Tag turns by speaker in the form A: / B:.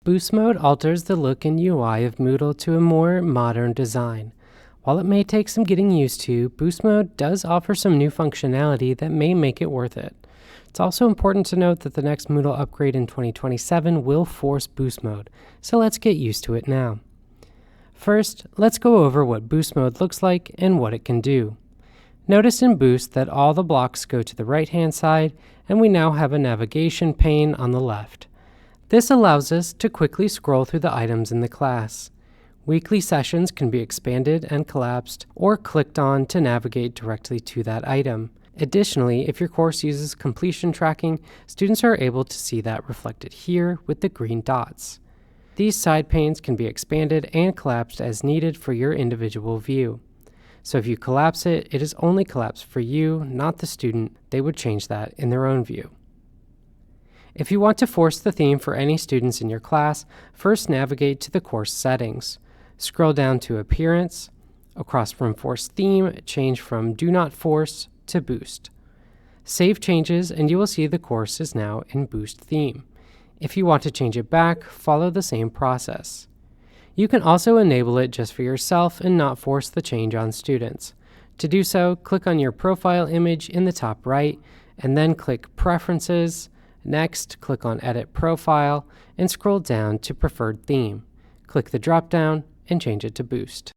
A: Boost Mode alters the look and UI of Moodle to a more modern design. While it may take some getting used to, Boost Mode does offer some new functionality that may make it worth it. It's also important to note that the next Moodle upgrade in 2027 will force Boost Mode, so let's get used to it now. First, let's go over what Boost Mode looks like and what it can do. Notice in Boost that all the blocks go to the right-hand side, and we now have a navigation pane on the left. This allows us to quickly scroll through the items in the class. Weekly sessions can be expanded and collapsed or clicked on to navigate directly to that item. Additionally, if your course uses completion tracking, students are able to see that reflected here with the green dots. These side panes can be expanded and collapsed as needed for your individual view. So if you collapse it, it is only collapsed for you, not the student. They would change that in their own view. If you want to force the theme for any students in your class, first navigate to the course settings. Scroll down to Appearance. Across from Force Theme, change from Do Not Force to Boost. Save changes and you will see the course is now in Boost theme. If you want to change it back, follow the same process. You can also enable it just for yourself and not force the change on students. To do so, click on your profile image in the top right, and then click Preferences. Next, click on Edit Profile, and scroll down to Preferred Theme. Click the drop-down and change it to Boost.